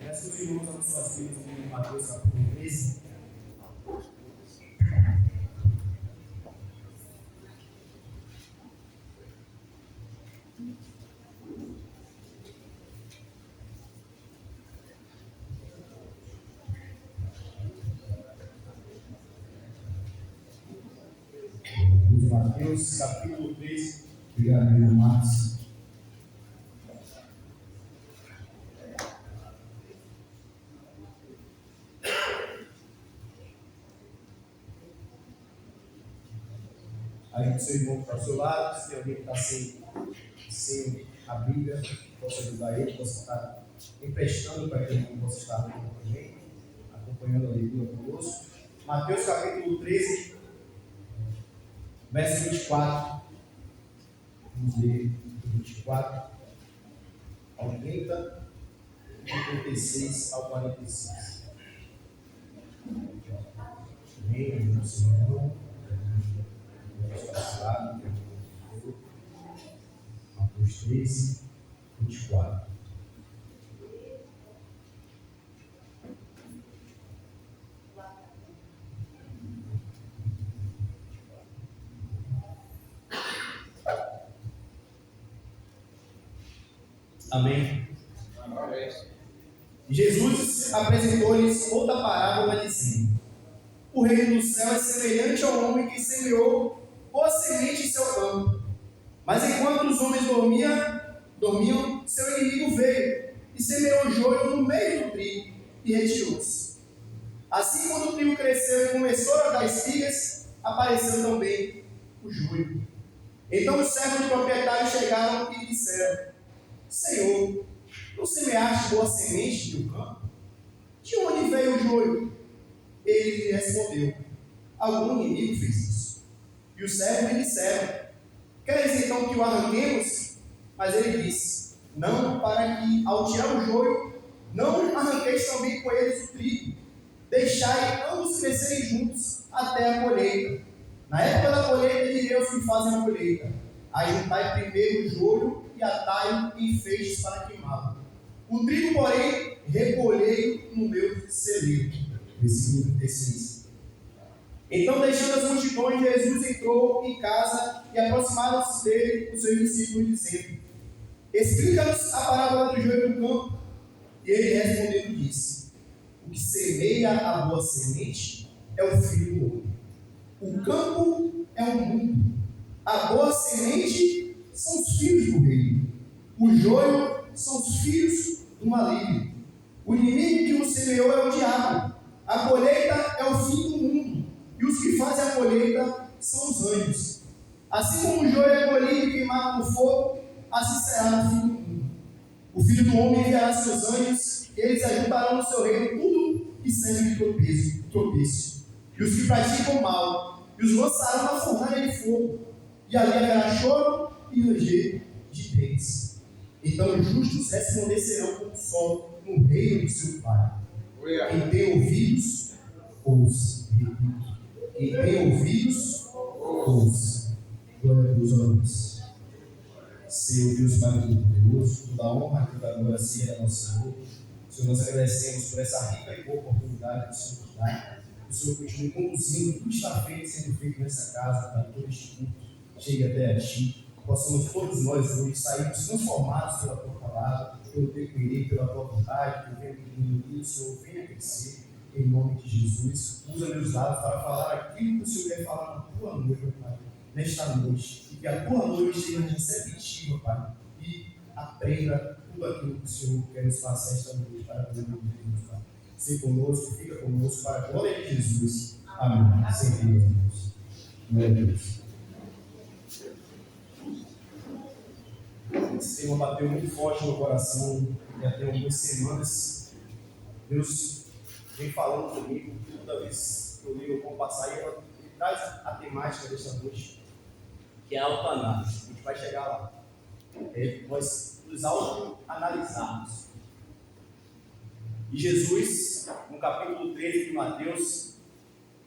Peço os irmãos aos suas vidas em Mateus capítulo 13. Mateus capítulo 13. Obrigado, irmão Marcos. Aí o seu irmão está ao seu lado, se tem alguém que está sem a Bíblia, possa ajudar ele, possa estar emprestando para que ele não possa estar lendo também, acompanhando a leitura conosco. Mateus capítulo 13, verso 24. Vamos ler 24 ao 30 e 36 ao 46. Amém, meu Senhor. Mateus 13, 24. Amém. Jesus apresentou-lhes outra parábola dizendo: o reino do céu é semelhante ao homem que semeou boa semente em seu campo. Mas enquanto os homens dormiam, seu inimigo veio e semeou joio no meio do trigo e retirou-se. Assim, quando o trigo cresceu e começou a dar espigas, apareceu também o joio. Então os servos do proprietário chegaram e disseram: Senhor, não semeaste boa semente no campo? De onde veio o joio? Ele lhe respondeu: algum inimigo fez isso. E os servos lhe disseram: queres então que o arranquemos? Mas ele disse: não, para que ao tirar o joio, não arranqueis também com eles o trigo. Deixai ambos crescerem juntos até a colheita. Na época da colheita, direi aos que fazem a colheita: ajuntai primeiro o joio e atai-o em feixes para queimá-lo. O trigo, porém, recolhei no meu celeiro. Versículo 36. Então, deixando as multidões, Jesus entrou em casa e aproximaram-se dele os seus discípulos, dizendo: explica-nos a parábola do joio do campo. E ele respondendo disse: o que semeia a boa semente é o filho do homem. O campo é o mundo. A boa semente são os filhos do reino. O joio são os filhos do maligno. O inimigo que o semeou é o diabo. A colheita é o fim do mundo. E os que fazem a colheita são os anjos. Assim como o joio é colhido e queimado no fogo, assim será no fim do mundo. O Filho do Homem enviará seus anjos, e eles ajuntarão no seu reino tudo que serve de tropeço. E os que praticam mal, e os lançarão na fornalha de fogo. E ali haverá choro e ranger de dentes. Então os justos resplandecerão como o sol no reino de seu Pai. Quem tem ouvidos, ouça. Quem tem ouvidos, ouça. Glória a Deus, olhos. Senhor Deus Pai Todo-Poderoso, toda a honra, toda a glória seja nosso Senhor. Senhor, nós agradecemos por essa rica e boa oportunidade que o Senhor nos dá. Que o Senhor continue conduzindo tudo que está sendo feito nessa casa, para todo este culto chegue até a Ti. Possamos todos nós hoje sairmos transformados pela Tua palavra, pelo Teu querer, pela Tua vontade, que venha diminuir, o Senhor venha crescer. Em nome de Jesus, usa meus lábios para falar aquilo que o Senhor quer falar na Tua noite, Pai, nesta noite. E que a Tua noite seja receptiva, Pai, e aprenda tudo aquilo que o Senhor quer nos passar esta noite para a glória de Deus, Pai. Seja conosco, fica conosco para a glória de Jesus. Amém. Sem Deus. Glória a Deus. Esse tema bateu muito forte no meu coração já tem algumas semanas. Deus vem falando comigo, toda vez que eu ligo como passar, e ele traz a temática desta noite, que é a autoanálise. A gente vai chegar lá. Nós nos autoanalisarmos. E Jesus, no capítulo 13 de Mateus,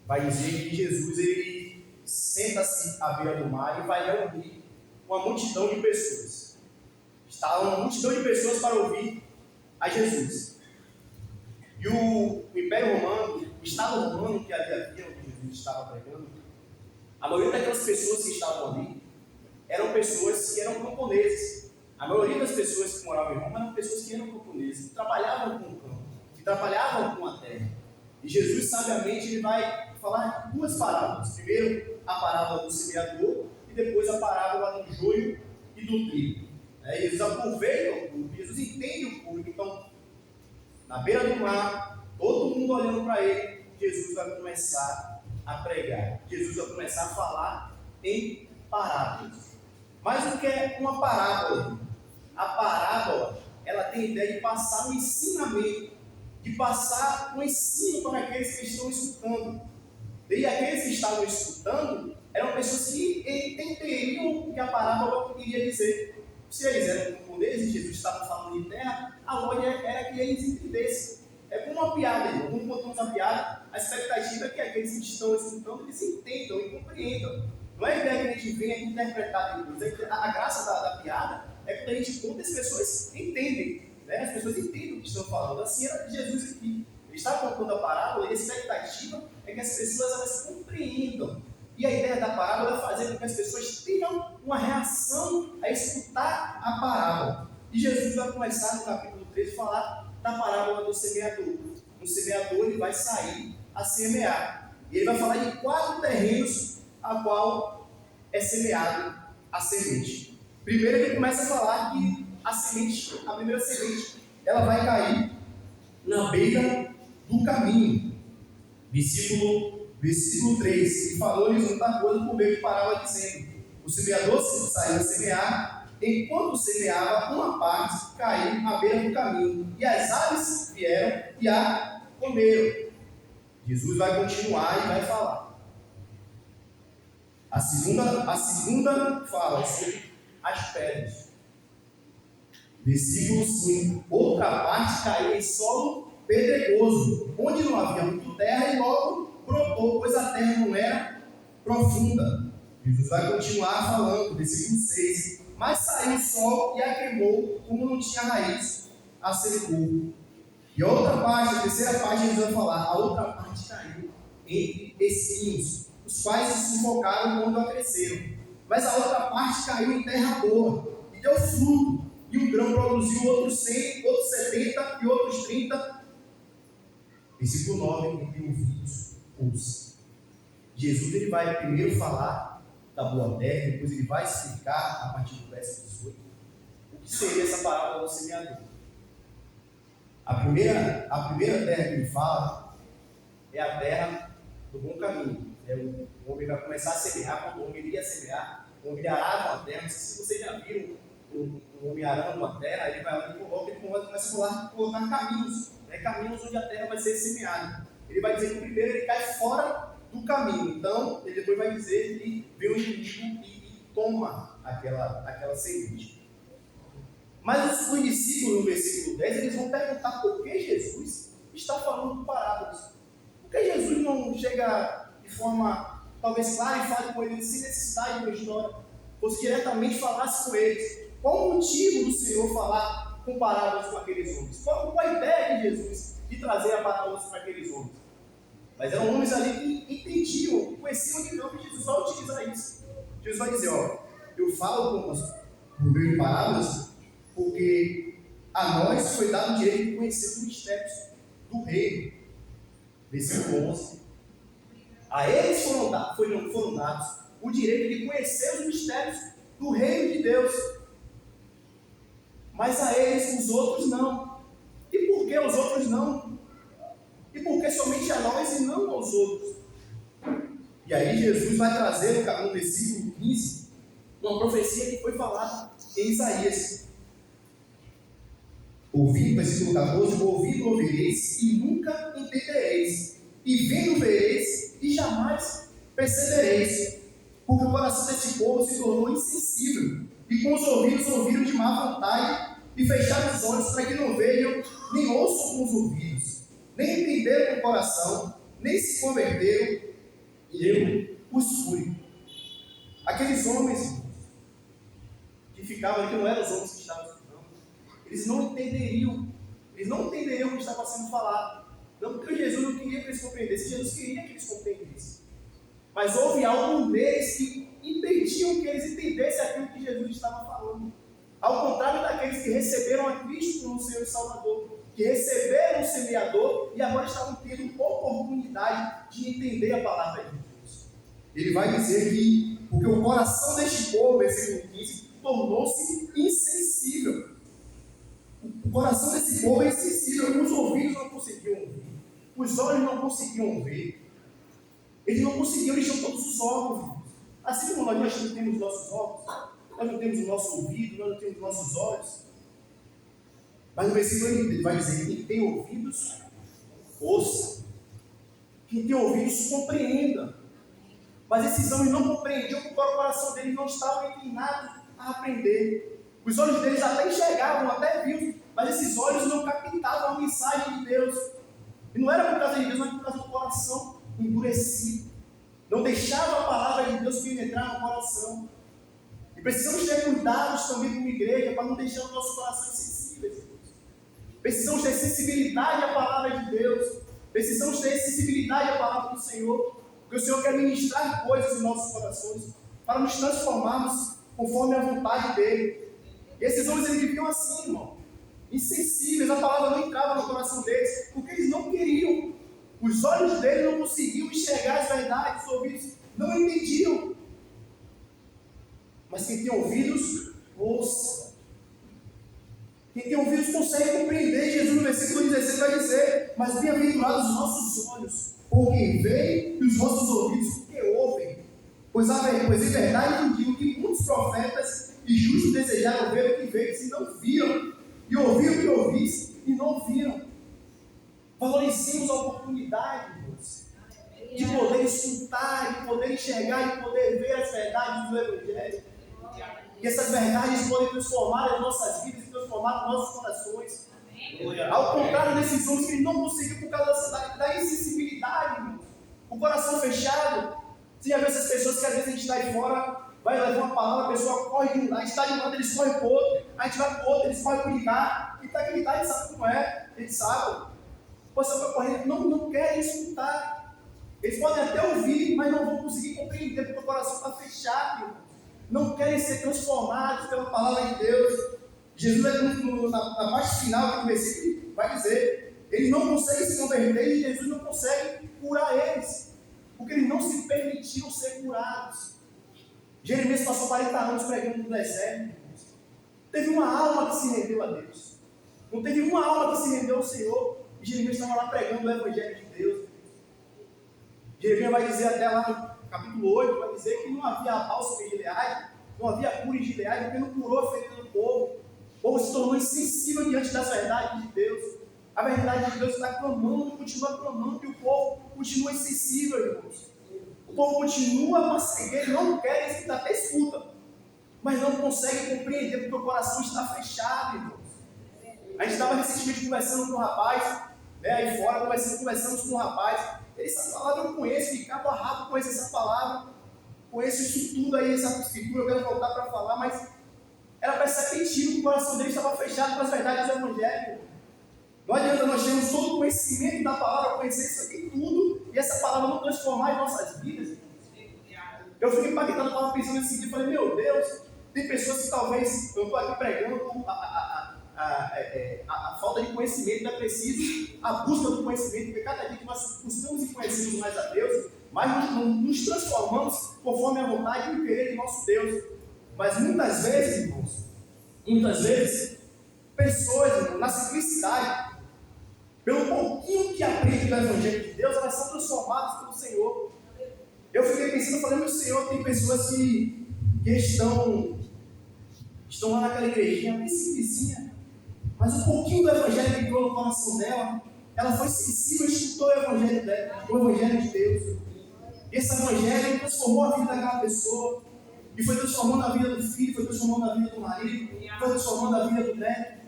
vai dizer que Jesus ele senta-se à beira do mar e vai reunir uma multidão de pessoas. Estava uma multidão de pessoas para ouvir a Jesus. E o Império Romano, o Estado Romano que ali havia, onde Jesus estava pregando, a maioria daquelas pessoas que estavam ali eram pessoas que eram camponeses. A maioria das pessoas que moravam em Roma eram pessoas que eram camponeses, que trabalhavam com o campo, que trabalhavam com a terra. E Jesus, sabiamente, ele vai falar duas parábolas. Primeiro, a parábola do semeador e depois a parábola do joio e do trigo. Jesus aproveita o público, Jesus entende o público. Então, na beira do mar, todo mundo olhando para ele, Jesus vai começar a pregar. Jesus vai começar a falar em parábolas. Mas o que é uma parábola? A parábola, ela tem a ideia de passar um ensinamento, de passar um ensino para aqueles que estão escutando. E aqueles que estavam escutando eram pessoas que entenderiam o que a parábola queria dizer. Se eles eram camponeses e Jesus estava falando de terra, a lógica era que eles entendessem. É como uma piada, irmão. Quando contamos a piada, a expectativa é que aqueles que estão escutando eles entendam e compreendam. Não é a ideia que a gente venha interpretar depois. A graça da piada é quando a gente conta, as pessoas entendem. Né? As pessoas entendem o que estão falando. Assim era Jesus aqui. Ele está contando a parábola e a expectativa é que as pessoas elas compreendam. E a ideia da parábola é fazer com que as pessoas tenham uma reação a escutar a parábola. E Jesus vai começar no capítulo 13 a falar da parábola do semeador. O semeador ele vai sair a semear. E ele vai falar de 4 terrenos a qual é semeado a semente. Primeiro ele começa a falar que a semente, a primeira semente, ela vai cair na beira do caminho. Versículo 3. E falou-lhes muita coisa por meio de parábola, dizendo: o semeador saiu a semear, enquanto semeava, uma parte caiu à beira do caminho, e as aves vieram e a comeram. Jesus vai continuar e vai falar. A segunda fala sobre as pedras. Versículo 5. Outra parte caiu em solo pedregoso, onde não havia muito terra, e logo brotou, pois a terra não era profunda. Jesus vai continuar falando, versículo 6. Mas saiu o sol e a queimou, como não tinha raiz, a secou. E a outra parte, a terceira parte, Jesus vai falar, a outra parte caiu entre espinhos, os quais se sufocaram quando cresceram. Mas a outra parte caiu em terra boa, e deu fruto, e um grão produziu outros 100, outros 70 e outros 30. Versículo 9, quem tem ouvidos, ouça. Jesus ele vai primeiro falar da boa terra, depois ele vai explicar, a partir do verso 18, o que seria essa parábola do semeador. A primeira terra que ele fala é a terra do bom caminho. O homem vai começar a semear, quando o homem iria semear, o homem arava a terra. Não sei se vocês já viram um homem arando a terra, ele vai lá e coloca, ele começa a colocar caminhos, caminhos onde a terra vai ser semeada. Ele vai dizer que o primeiro ele cai fora do caminho, então ele depois vai dizer que vem o inimigo e toma aquela semente. Mas os discípulos, no versículo 10, eles vão perguntar por que Jesus está falando parábolas. Por que Jesus não chega de forma talvez clara e fale com eles sem necessidade de uma história, fosse diretamente falasse com eles? Qual o motivo do Senhor falar com parábolas com aqueles homens? Qual a ideia de Jesus de trazer a parábolas para aqueles homens? Mas eram homens ali que entendiam, conheciam de campo, e Jesus vai utilizar isso. Jesus vai dizer, eu falo por meio de parábolas, porque a nós foi dado o direito de conhecer os mistérios do reino. Versículo 11. A eles foram dados o direito de conhecer os mistérios do reino de Deus. Mas a eles, os outros não. E por que os outros não? E por que somente a nós e não aos outros? E aí Jesus vai trazer no versículo 15 uma profecia que foi falada em Isaías. Versículo 14, ouvireis e nunca entendereis, e vendo vereis e jamais percebereis, porque o coração desse povo se tornou insensível, e com os ouvidos ouviram de má vontade, e fecharam os olhos para que não vejam, nem ouçam com os ouvidos, nem entenderam com o coração, nem se converteram, e eu os fui. Aqueles homens que ficavam ali, que não eram os homens que estavam escutando, eles não entenderiam o que estava sendo falado. Não porque Jesus não queria que eles compreendessem, Jesus queria que eles compreendessem. Mas houve algo neles que impediam que eles entendessem aquilo que Jesus estava falando. Ao contrário daqueles que receberam a Cristo como Senhor e Salvador, que receberam o semeador e agora estavam tendo oportunidade de entender a palavra de Deus. Ele vai dizer que, porque o coração deste povo, versículo 15, tornou-se insensível. O coração desse povo é insensível, os ouvidos não conseguiam ouvir, os olhos não conseguiam ver, eles não conseguiam, eles tinham todos os órgãos. Assim como nós não temos nossos órgãos, nós não temos o nosso ouvido, nós não temos os nossos olhos. Mas no versículo ele vai dizer: quem tem ouvidos, ouça. Quem tem ouvidos, compreenda. Mas esses homens não compreendiam porque o coração deles não estava inclinado a aprender. Os olhos deles até enxergavam, até viam, mas esses olhos não captavam a mensagem de Deus. E não era por causa de Deus, mas por causa do coração endurecido. Não deixava a palavra de Deus penetrar no coração. E precisamos ter cuidados também como igreja para não deixar os nossos corações sensíveis. Precisamos ter sensibilidade à palavra de Deus. Precisamos ter sensibilidade à palavra do Senhor. Porque o Senhor quer ministrar coisas em nossos corações para nos transformarmos conforme a vontade dEle. E esses homens eles viviam assim, irmão. Insensíveis, a palavra não entrava no coração deles, porque eles não queriam. Os olhos deles não conseguiam enxergar as verdades, os ouvidos não entendiam. Mas quem tem ouvidos, ouça. Quem tem ouvidos consegue compreender. Jesus no versículo 16 vai dizer: mas bem-aventurados os nossos olhos, por quem vê, e os vossos ouvidos, porque ouvem. Pois em verdade eu digo que muitos profetas e justos desejaram ver o que veio, e não viram, e ouviram o que ouviste, e não viram. Valorizemos a oportunidade, Deus, de poder escutar, de poder enxergar, de poder ver as verdades do Evangelho. E essas verdades podem transformar as nossas vidas e transformar os nossos corações. Ao contrário desses homens que não conseguiram por causa da insensibilidade, irmãos. O coração fechado. Você já viu essas pessoas que às vezes a gente está aí fora, vai levar uma palavra, a pessoa corre de um lado, a gente está de um lado, eles correm para o outro, a gente vai para o outro, eles correm para o ligar, e está aquele ligar, a gente sabe como é, eles sabem. O pessoal vai correndo, não querem escutar. Eles podem até ouvir, mas não vão conseguir compreender, porque o coração está fechado, irmãos. Não querem ser transformados pela palavra de Deus. Jesus, na parte final do versículo, vai dizer: eles não conseguem se converter e Jesus não consegue curar eles, porque eles não se permitiram ser curados. Jeremias passou 40 anos pregando no deserto. Teve uma alma que se rendeu a Deus. Não teve uma alma que se rendeu ao Senhor. E Jeremias estava lá pregando o Evangelho de Deus. Jeremias vai dizer até lá no capítulo 8, vai dizer que não havia bálsamo em Gileade, não havia cura em Gileade, porque não curou a ferida do povo. O povo se tornou insensível diante das verdades de Deus. A verdade de Deus está clamando, continua clamando, e o povo continua insensível, irmãos. O povo continua com a cegueira, não quer escutar, até escuta, mas não consegue compreender, porque o coração está fechado, irmãos. A gente estava recentemente conversando com um rapaz, aí fora, conversamos com um rapaz. Essa palavra eu conheço, de cabo a rabo conheço essa palavra, conheço isso tudo aí, essa escritura, eu quero voltar para falar, mas era perceptível que o coração dele estava fechado para as verdades do Evangelho. Não adianta nós termos todo o conhecimento da palavra, conhecer isso aqui tudo, e essa palavra não transformar as nossas vidas. Eu fiquei impactado, eu estava pensando nesse dia, eu falei: meu Deus, tem pessoas que talvez, eu estou aqui pregando a falta de conhecimento, é preciso a busca do conhecimento, porque cada dia que nós buscamos e conhecemos mais a Deus, mais nos transformamos conforme a vontade e o querer de nosso Deus. Mas muitas vezes, irmãos, pessoas, irmãos, na simplicidade, pelo pouquinho que aprendem do Evangelho de Deus, elas são transformadas pelo Senhor. Eu fiquei pensando, falei: meu Senhor, tem pessoas que estão lá naquela igrejinha bem simplesinha, mas um pouquinho do Evangelho que entrou no coração dela, ela foi sensível e escutou o Evangelho dela, o Evangelho de Deus. E esse Evangelho transformou a vida daquela pessoa, e foi transformando a vida do filho, foi transformando a vida do marido, foi transformando a vida do neto.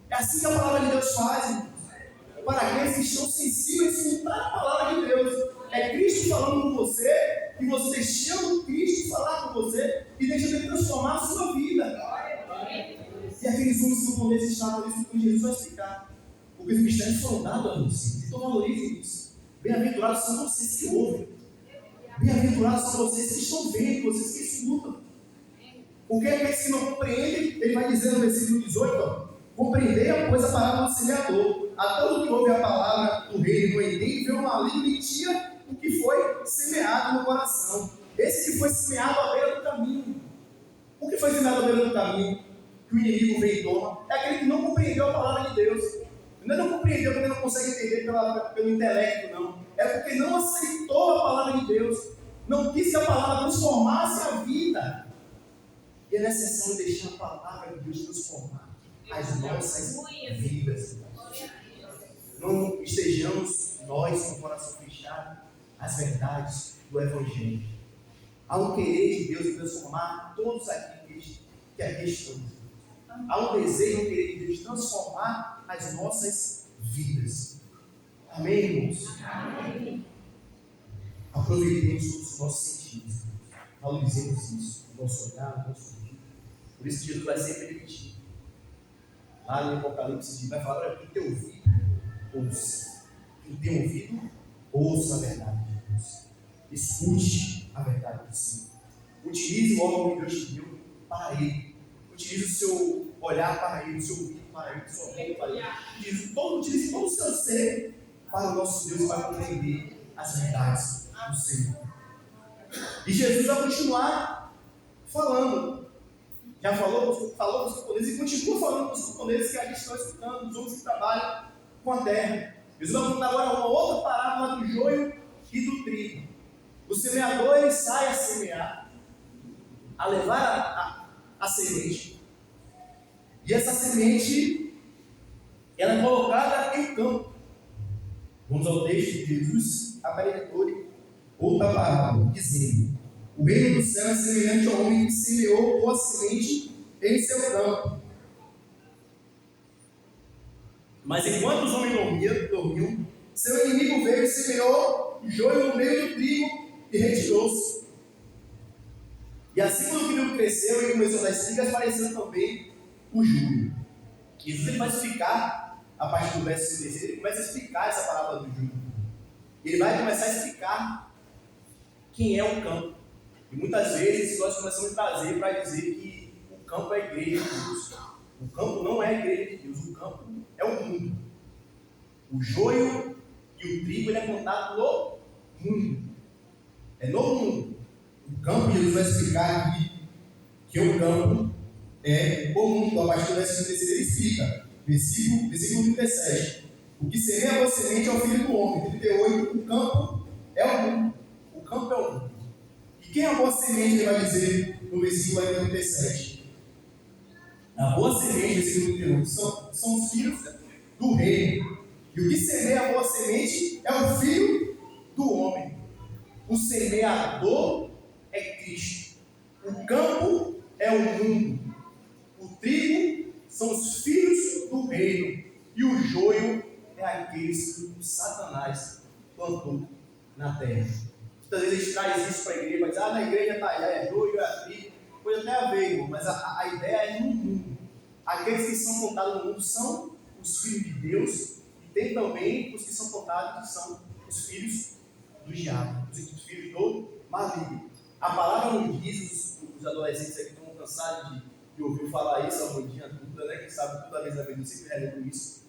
É assim que a palavra de Deus faz, irmãos. Para aqueles que estão sensíveis a escutar a palavra de Deus. É Cristo falando com você, e você deixando Cristo falar com você, e deixando Ele transformar a sua vida. E aqueles homens que não estavam nisso, que Jesus vai explicar. O os mistérios foram dados a vocês. Então valorizem isso. Bem-aventurados são vocês que ouvem. Bem-aventurados são vocês que estão vendo, vocês que escutam. Porque aqueles que não compreendem, ele vai dizer no versículo 18, compreender, pois, a palavra do semeador. A todo que ouve a palavra do rei não entende, vê o maligno e tira o que foi semeado no coração. Esse que foi semeado à beira do caminho. O que foi semeado à beira do caminho? Que o inimigo vem e toma. É aquele que não compreendeu a palavra de Deus. Não compreendeu porque não consegue entender pelo intelecto, não. É porque não aceitou a palavra de Deus. Não quis que a palavra transformasse a vida. E é necessário deixar a palavra de Deus transformar as nossas vidas. Não estejamos nós com o coração fechado às verdades do Evangelho. Há um querer de Deus de transformar todos aqueles que aqui estamos. Há um desejo, um querer de Deus de transformar as nossas vidas. Amém, irmãos? Amém. Aproveitemos os nossos sentidos. Valorizemos isso. O nosso olhar, o nosso ouvido. Por isso que Jesus vai sempre repetir. Lá no Apocalipse, vai falar: quem tem ouvido, ouça. Quem tem ouvido, ouça a verdade de Deus. Escute a verdade do Senhor. Utilize o órgão que Deus te deu para Ele. Utilize o seu olhar para Ele, o seu ouvido para Ele, o seu olhar para Ele. Utilize todo o seu ser para o nosso Deus, para compreender as verdades do Senhor. E Jesus vai continuar falando. Já falou com os camponeses e continua falando com os camponeses que ali estão escutando, os homens que trabalham com a terra. Jesus vai contar agora uma outra parábola do joio e do trigo. O semeador, ele sai a semear, a levar a semente. E essa semente, ela é colocada em campo. Vamos ao texto de Jesus, apresentou outra parábola, dizendo: o reino do céu é semelhante ao homem que semeou boa semente em seu campo. Mas enquanto os homens dormiam, seu inimigo veio e semeou joio no meio do trigo e retirou-se. E assim, quando o trigo cresceu e começou a dar espigas, apareceu também o joio. Jesus vai explicar, a partir do verso 66, ele começa a explicar essa parábola do joio. Ele vai começar a explicar quem é o campo. E muitas vezes nós começamos a trazer para dizer que o campo é a igreja de Deus. O campo não é a igreja de Deus, o campo é o mundo. O joio e o trigo, ele é plantado no mundo. É no mundo. O campo, Jesus vai explicar aqui que o campo é o mundo. A partir do verso 36 ele explica. Versículo 37. O que semeia a boa semente é o filho do homem. 38. O campo é o mundo. O campo é o mundo. E quem é a boa semente, ele vai dizer no versículo 37. A boa semente, versículo 38, são os filhos do reino. E o que semeia a boa semente é o filho do homem. O semeador é Cristo. O campo é o mundo. O trigo são os filhos do reino. E o joio é aqueles que o Satanás plantou na terra. Muitas vezes a gente traz isso para a igreja, mas na igreja está é joio, é trigo, pode até haver, irmão, mas a ideia é no mundo. Aqueles que são contados no mundo são os filhos de Deus, e tem também os que são contados que são os filhos do diabo, os filhos do maligno. A palavra não diz, os adolescentes aqui estão cansados de ouvir falar isso a rodinha toda, né? Quem sabe toda vez na vida, eu sempre relembro isso,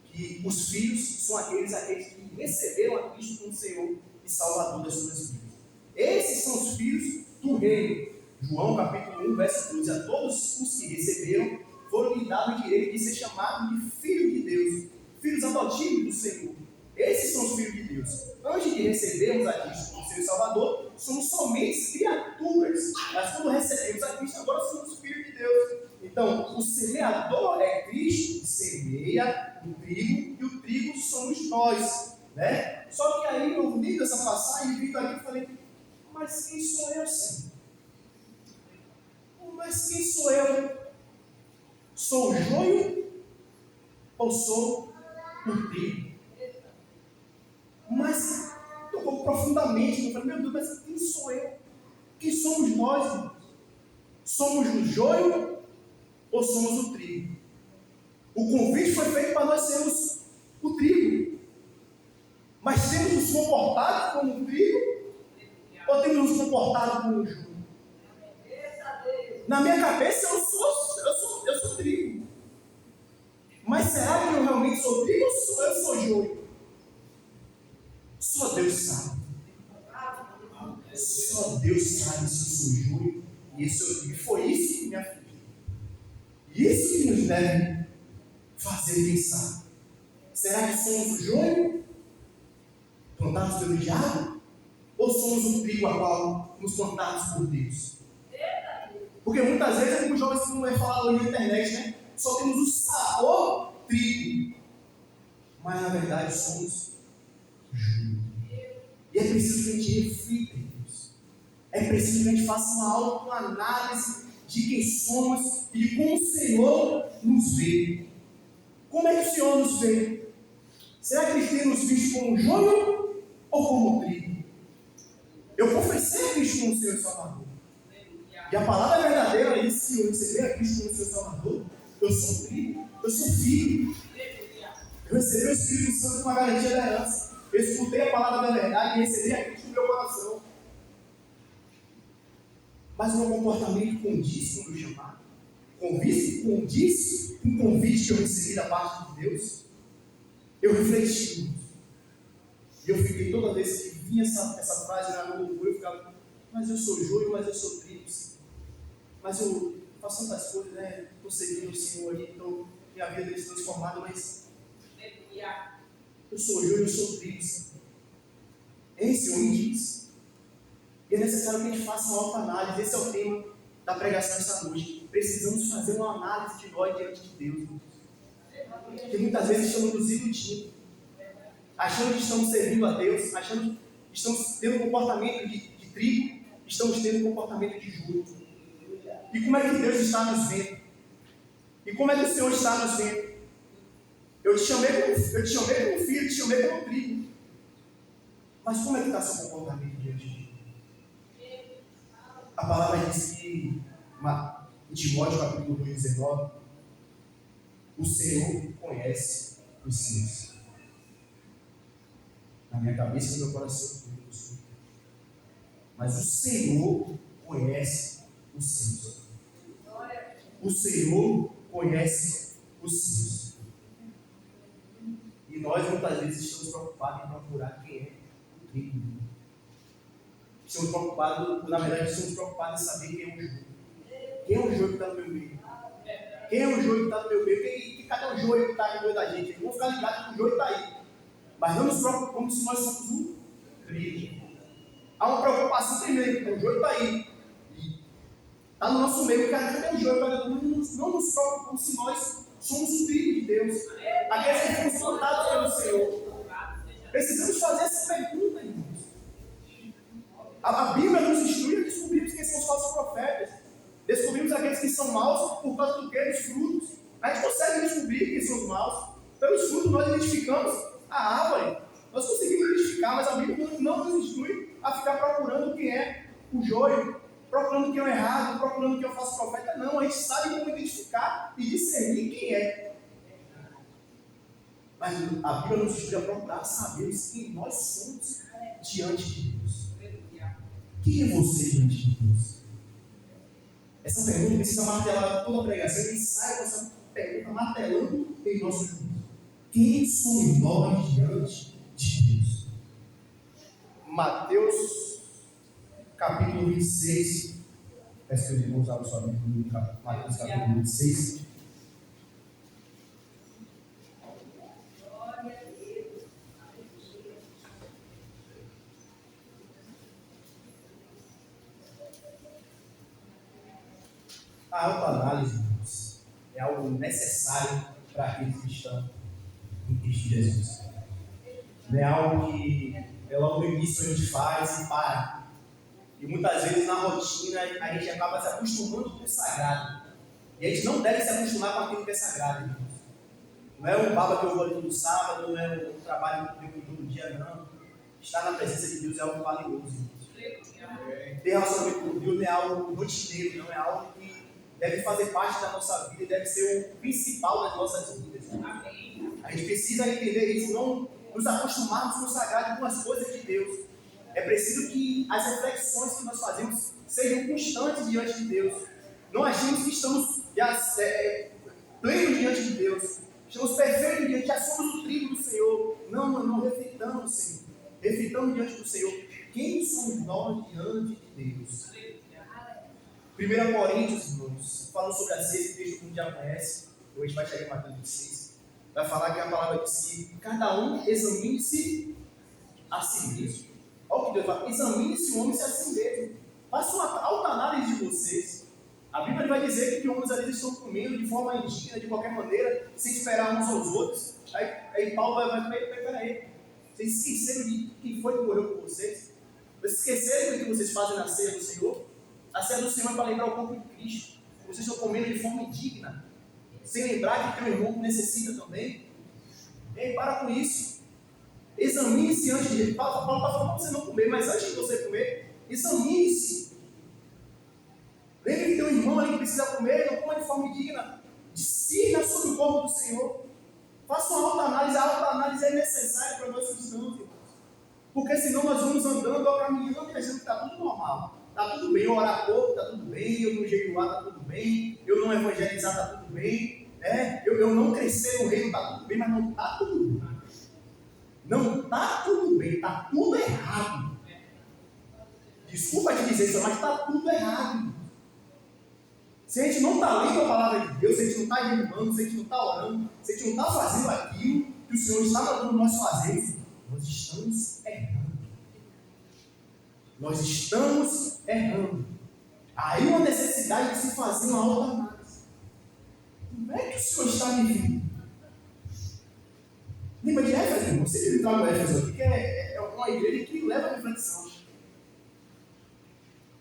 que os filhos são aqueles que receberam a Cristo como Senhor e Salvador das suas vidas. Esses são os filhos do reino. João capítulo 1, verso 12. A todos os que receberam foram lhe dado o direito de ser chamados de filhos de Deus, filhos adotivos do Senhor. Esses são os filhos de Deus. Antes de recebermos a Cristo como Senhor e Salvador, somos somente criaturas. Mas quando recebemos a Cristo, agora somos filhos de Deus. Então, o semeador é Cristo, semeia o trigo, e o trigo somos nós. Né? Só que aí eu li essa passagem e vi ali e falei: mas quem sou eu, Senhor? Mas quem sou eu? Sou o joio ou sou o trigo? Mas tocou profundamente. Eu falei: meu Deus, mas quem sou eu? Quem somos nós, irmãos? Somos o joio ou somos o trigo? O convite foi feito para nós sermos o trigo. Mas temos nos comportado como o trigo ou temos nos comportado como o joio? Na minha cabeça eu sou trigo. Mas será que eu realmente sou trigo ou eu sou joio? Só Deus sabe. Só Deus sabe se eu sou joio e se eu sou trigo. E foi isso que me afligiu. Isso que nos deve fazer pensar. Será que somos o joio plantados pelo diabo? Ou somos o trigo a qual nos plantados por Deus? Porque muitas vezes, como os jovens como é falado hoje na internet, né? Só temos o sabor trigo. Mas na verdade somos joio. E é preciso que a gente reflita em Deus. É preciso que a gente faça uma autoanálise de quem somos e de como o Senhor nos vê. Como é que o Senhor nos vê? Será que Ele tem nos visto como joio ou como trigo? Eu confessei a Cristo como Senhor e Salvador. E a palavra é verdadeira, e se eu receber a Cristo como Senhor e Salvador, eu sou trigo, eu sou filho. Eu recebi o Espírito Santo com a garantia da herança. Eu escutei a palavra da verdade e recebi a Cristo no meu coração. Mas o meu comportamento condiz com o meu chamado? Condiz com o convite que eu recebi da parte de Deus? Eu refleti muito. E eu fiquei toda vez que vinha essa frase na minha loucura, eu ficava, mas eu sou joio, mas eu sou trigo. Mas eu faço tantas coisas, né? Estou seguindo o Senhor aí, então minha vida tem se transformado, mas eu sou joio, eu sou trigo. Esse Senhor me diz. E é necessário que a gente faça uma autoanálise. Esse é o tema da pregação essa noite. Precisamos fazer uma análise de nós diante de Deus. Porque muitas vezes estamos nos iludindo, achando que estamos servindo a Deus, achando que estamos tendo um comportamento de trigo, estamos tendo um comportamento de joio. E como é que Deus está nos vendo? E como é que o Senhor está nos vendo? Eu te chamei como filho, te chamei como trigo. Mas como é que está seu comportamento diante de Deus? A palavra diz que, em Timóteo capítulo 2,19, o Senhor conhece os seus. Na minha cabeça e no meu coração, mas o Senhor conhece os seus. O Senhor conhece os seus. E nós muitas vezes estamos preocupados em procurar quem é o trigo. Estamos preocupados, na verdade, estamos preocupados em saber quem é o joio. Quem é o joio que está no meu meio? Quem é o joio que está no meu meio? Cadê o joio que está no meio da gente? Vamos ficar ligados que o joio está aí. Mas não nos preocupamos se nós somos o trigo. Há uma preocupação tremenda, o joio está aí. Está no nosso meio, cadê o joio? Não nos preocupamos se nós somos o trigo de Deus. Aqueles que fomos plantados pelo Senhor. Precisamos fazer essa pergunta, irmãos. A Bíblia nos instrui a descobrirmos quem são os falsos profetas. Descobrimos aqueles que são maus por causa do que? Dos frutos. A gente consegue descobrir quem são os maus. Pelos frutos nós identificamos a árvore. Nós conseguimos identificar, mas a Bíblia não nos instrui a ficar procurando quem é o joio, procurando quem é o errado, procurando quem é o falso profeta. Não, a gente sabe como identificar e discernir quem é. Mas a Bíblia nos instrui a procurar sabermos quem nós somos diante de Deus. Quem é você diante de Deus? Essa pergunta precisa martelar toda a pregação. Quem sai com essa pergunta martelando em nosso juízo. Quem somos nós diante de Deus? Mateus capítulo 26. Peço que os irmãos abram sua Bíblia. Mateus capítulo 26. A autoanálise, irmãos, é algo necessário para aqueles que estão em Cristo Jesus. Não é algo que logo no início a gente faz e para. E muitas vezes na rotina a gente acaba se acostumando com o sagrado. E a gente não deve se acostumar com aquilo que é sagrado, irmãos. Não é um baba que eu vou ali todo sábado, não é um trabalho que eu tenho todo dia, não. Estar na presença de Deus é algo valioso, irmãos. Ter relacionamento com Deus não é algo rotineiro, não é algo que deve fazer parte da nossa vida e deve ser o principal das nossas vidas. Amém. A gente precisa entender isso, não nos acostumarmos com o sagrado, com as coisas de Deus. É preciso que as reflexões que nós fazemos sejam constantes diante de Deus. Não achemos que estamos plenos diante de Deus. Estamos perfeitos diante, já somos o trigo do Senhor. Não, reflitamos, Senhor. Reflitamos diante do Senhor. Quem somos nós diante de Deus? 1 Coríntios, irmãos, falando sobre a ceia, esse texto que a gente já conhece. Hoje a gente vai chegar em Mateus 26. Vai falar que a palavra diz que cada um examine-se a si mesmo. Olha o que Deus fala: examine-se o homem a si mesmo. Faça uma autoanálise de vocês. A Bíblia vai dizer que homens ali estão comendo de forma indigna, de qualquer maneira, sem esperar uns aos outros. Aí Paulo vai peraí. Vocês esqueceram de quem foi que morreu por vocês? Vocês esqueceram do que vocês fazem na ceia do Senhor? A ceia do Senhor é para lembrar o corpo de Cristo. Vocês estão comendo de forma indigna, sem lembrar que teu irmão necessita também. Ei, para com isso. Examine-se antes de. Paulo está falando para você não comer, mas antes de você comer, examine-se. Lembre que teu irmão ali que precisa comer, não coma de forma indigna. Discirna sobre o corpo do Senhor. Faça uma autoanálise. A autoanálise é necessária para nós cristãos, irmãos. Porque senão nós vamos andando, caminhando, e achando que está tudo normal. Está tudo bem, eu orar pouco, está tudo bem, eu não jejuar, está tudo bem, eu não evangelizar, está tudo bem, eu não crescer no reino, está tudo bem, mas não está tudo bem. Não está tudo bem, está tudo errado. Desculpa te dizer isso, mas está tudo errado. Se a gente não está lendo a palavra de Deus, se a gente não está jejuando, se a gente não está orando, se a gente não está fazendo aquilo que o Senhor está mandando nós fazermos, nós estamos errando. Nós estamos errando. Aí uma necessidade de se fazer uma autoanálise. Como é que o Senhor está me vendo? Lembra de Éfeso, irmão? Você viu o Éfeso aqui, que é uma igreja que leva a reflexão.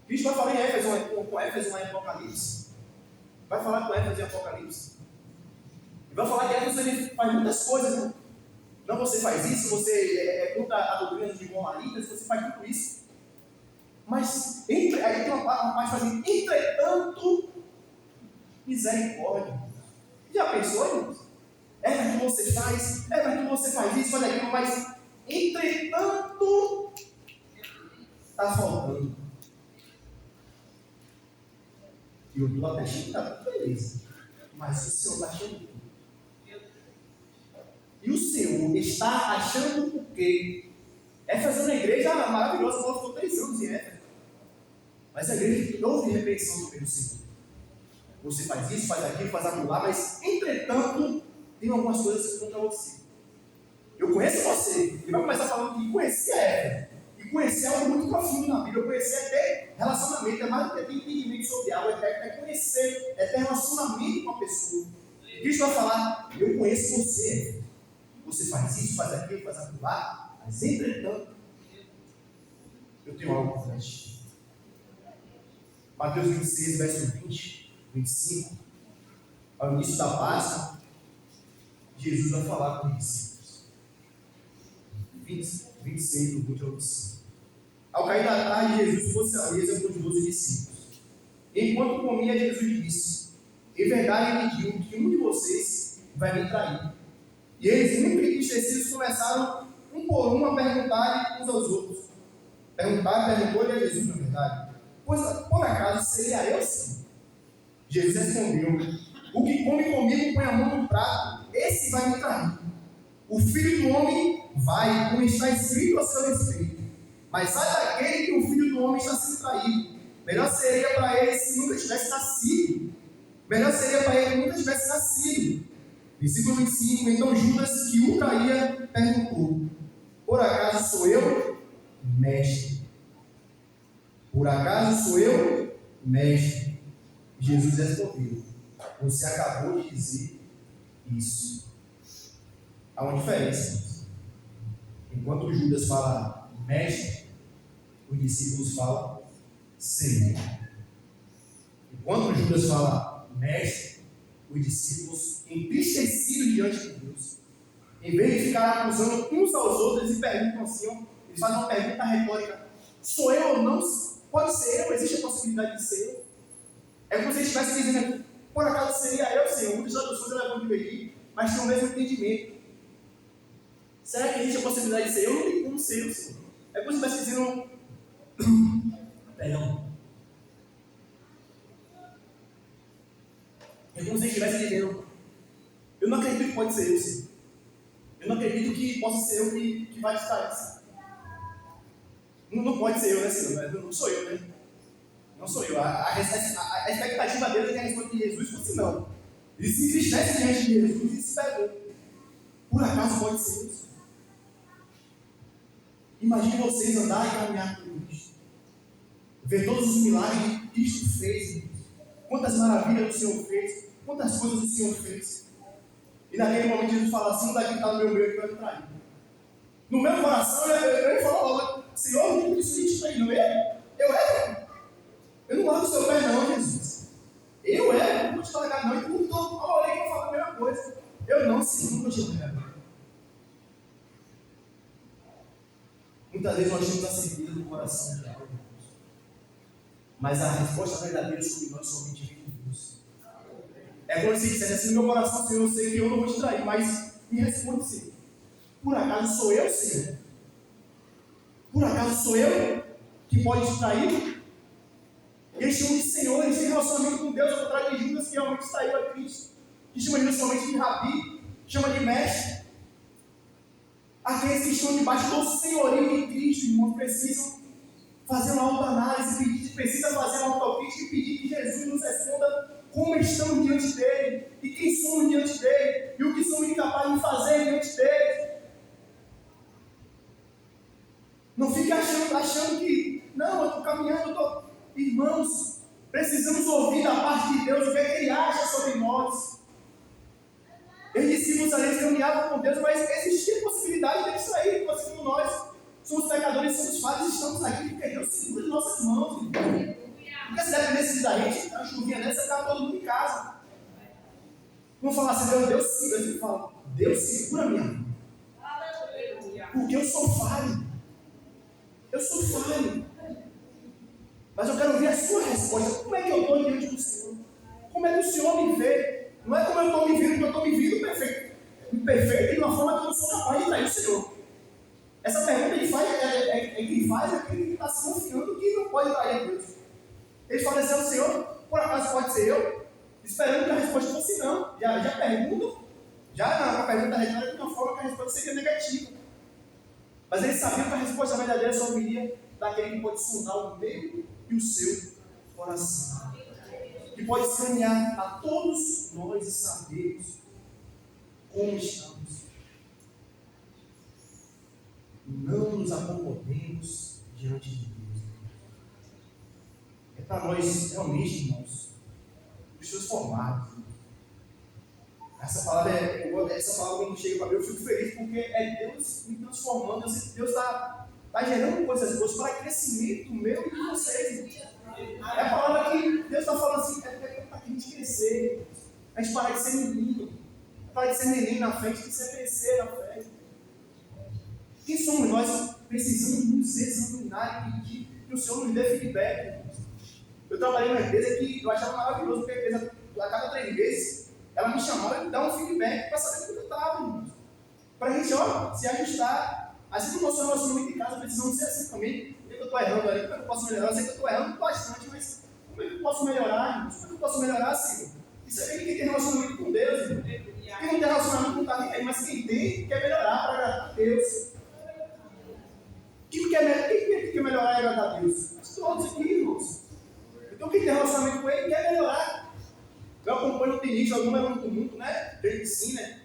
Cristo vai falar em Éfeso, com Éfeso lá em Apocalipse. Vai falar com Éfeso em Apocalipse. E vai falar que Éfeso ele faz muitas coisas, né? Não, você faz isso, você é contra a doutrina de Gomaritas, você faz tudo isso. Mas, aí tem uma parte fazendo, entretanto, misericórdia. Já pensou, irmãos? Que você faz, que você faz isso, faz aquilo, mas, entretanto, está faltando. E eu estou até achando que está tudo beleza. Mas o Senhor está achando tudo. E o Senhor está achando o quê? Éfeso é uma igreja maravilhosa, Paulo ficou 3 anos em Éfeso. Mas a igreja que houve repreensão do meio Senhor. Você faz isso, faz aquilo, faz aquilo lá, mas entretanto, tem algumas coisas contra você. Eu conheço você. Ele vai começar falando que conhecia Éfeso. E conhecer é algo muito profundo na Bíblia. Conhecer é ter relacionamento, é mais do que ter entendimento sobre algo, é conhecer, é ter relacionamento com a pessoa. E Cristo vai falar: eu conheço você. Você faz isso, faz aquilo, faz aquilo lá, mas entretanto, eu tenho algo para ti. Mateus 26, verso 20, 25, ao início da Páscoa, Jesus vai falar com os discípulos. 26, do 20 ao 25. Ao cair da tarde, Jesus pôs-se à mesa com os 12 discípulos. Enquanto comia, Jesus disse: em verdade lhe digo que um de vocês vai me trair. E eles, muito entristecidos, começaram um por um a perguntar uns aos outros. Perguntou-lhe a Jesus, na verdade: pois por acaso seria eu sim? Jesus respondeu: o que come comigo põe a mão no prato, esse vai me trair. O Filho do Homem vai, como está escrito a seu respeito. Mas sai daquele que o Filho do Homem está sendo traído. Melhor seria para ele se nunca tivesse nascido. Melhor seria para ele que nunca tivesse nascido. Versículo 25. Então Judas, que o traía, perguntou: por acaso sou eu, mestre? Por acaso sou eu, mestre? Jesus respondeu: você acabou de dizer isso. Há uma diferença. Enquanto Judas fala mestre, os discípulos falam Senhor. Enquanto Judas fala mestre, os discípulos, entristecidos diante de Deus, em vez de ficar acusando uns aos outros, eles perguntam assim, eles fazem uma pergunta retórica: sou eu ou não? Pode ser eu? Existe a possibilidade de ser eu? É como se eles estivessem dizendo: por acaso seria eu, Senhor? Muitas traduções levam de aqui, mas tem o mesmo entendimento. Será que existe a possibilidade de ser eu? Não tem como ser eu, Senhor. É como se estivesse dizendo, perdão. É como se estivesse dizendo, eu não acredito que pode ser eu, Senhor. Eu não acredito que possa ser eu que vai te trair, Senhor. Não pode ser eu, né, Senhor? Não sou eu, né? Não sou eu. A expectativa dele é que a resposta de Jesus fosse não. Ele se entristece diante de Jesus e se pergunta, por acaso pode ser isso? Imagine vocês andar e caminhar com Cristo. Ver todos os milagres que Cristo fez. Quantas maravilhas o Senhor fez. Quantas coisas o Senhor fez. E naquele momento Jesus fala assim, daqui está no meu meio que vai me trair. No meu coração eu falo logo, Senhor, não preciso te trair, não é? Eu erro. Eu não largo o seu pé não, Jesus. Eu erro, não vou te largar não. E por todo a hora que eu falo a mesma coisa. Eu não, Senhor, não vou te largar. Muitas vezes nós temos a certeza do coração de algo. Mas a resposta verdadeira sobre nós somente vem de Deus. É como se dissesse assim, no meu coração, Senhor, eu sei que eu não vou te trair, mas me responde, Senhor. Por acaso sou eu, Senhor? Por acaso sou eu que pode te trair? Eles chamam de Senhor, eles têm relacionamento com Deus, ao contrário de Judas, que realmente saiu a Cristo, que chama inicialmente de Rabi, chama de mestre. Aqueles que estão debaixo do senhorio de Cristo, irmãos, precisam fazer uma autoanálise, precisa fazer uma autocrítica e pedir que Jesus nos responda como estamos diante dele, e quem somos diante dele, e o que somos incapazes de fazer diante dele. Não fique achando que, não, eu estou caminhando, Irmãos, precisamos ouvir da parte de Deus o que é que Ele acha sobre nós. Os discípulos ali caminhavam com Deus, mas existia a possibilidade de eles saírem, assim como nós somos pecadores, somos falhos, estamos aqui porque Deus segura em nossas mãos. Porque se dependesse da gente, a chuvinha dessa, ficava todo mundo em casa. Não falar assim, Deus segura, ele fala, Deus segura minha mão. Porque eu sou falho. Eu sou falho. Mas eu quero ouvir a sua resposta. Como é que eu estou diante do Senhor? Como é que o Senhor me vê? Não é como eu estou me vendo, que eu estou me vendo perfeito. Perfeito de uma forma que eu não sou capaz de trair o Senhor. Essa pergunta ele faz, quem faz é aquele que está se confiando que não pode trair a Deus. Ele fala assim ao Senhor, por acaso pode ser eu? Esperando que a resposta fosse não. Já perguntam, já na pergunta retórica de uma forma que a resposta seria negativa. Mas ele sabia que a resposta verdadeira só viria daquele que pode sondar o meu e o seu coração. Que pode escanear a todos nós e sabermos como estamos. Não nos acomodemos diante de Deus. É para nós, realmente, irmãos, nos transformarmos. Essa palavra, quando chega para mim, eu fico feliz porque é Deus me transformando. Eu sei que Deus está gerando coisas boas para crescimento meu e de vocês. É a palavra que Deus está falando assim, é para a gente crescer. A gente parar de ser menino. Parar de ser neném na frente, de ser crescer na frente. Quem somos nós? Precisamos nos examinar e pedir que o Senhor nos dê feedback. Eu trabalhei numa empresa que eu achava maravilhoso, porque a empresa, a cada 3 meses, ela me chamava e me dava um feedback para saber como eu estava. Para a gente, se ajustar. Assim como o nosso relacionamento em casa, precisamos ser assim também. O que eu estou errando ali? Como é que eu posso melhorar? Eu sei que eu estou errando bastante, mas como é que eu posso melhorar, irmãos? Como é que eu posso melhorar, Senhor? Isso é quem tem relacionamento com Deus, irmão. Quem não tem relacionamento não está nem aí, mas quem tem, quer melhorar para agradar a Deus. Quem quer melhorar e agradar a Deus? Todos aqui, irmãos. Então quem tem relacionamento com Ele quer melhorar. Eu acompanho o tenista, o número 1 do mundo, né? Ele sim, né?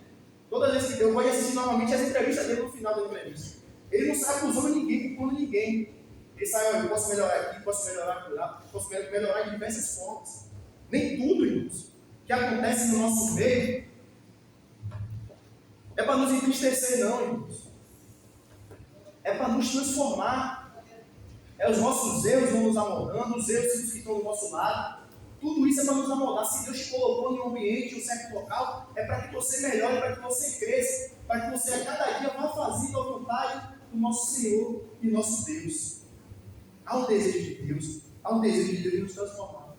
Todas as vezes que eu vou assistir novamente as entrevistas dele no final da entrevista. Ele não sai acusando ninguém, culpando ninguém. Ele sai, olha, eu posso melhorar aqui, posso melhorar lá, posso melhorar de diversas formas. Nem tudo, irmãos, que acontece no nosso meio é para nos entristecer, não, irmãos. É para nos transformar. É os nossos erros vão nos amoldando, os erros que estão do nosso lado. Tudo isso é para nos amoldar. Se Deus te colocou em um ambiente, em um certo local, é para que você melhore, para que você cresça, para que você a cada dia vá fazendo a vontade do nosso Senhor e nosso Deus. Há um desejo de Deus, há um desejo de Deus de nos transformar.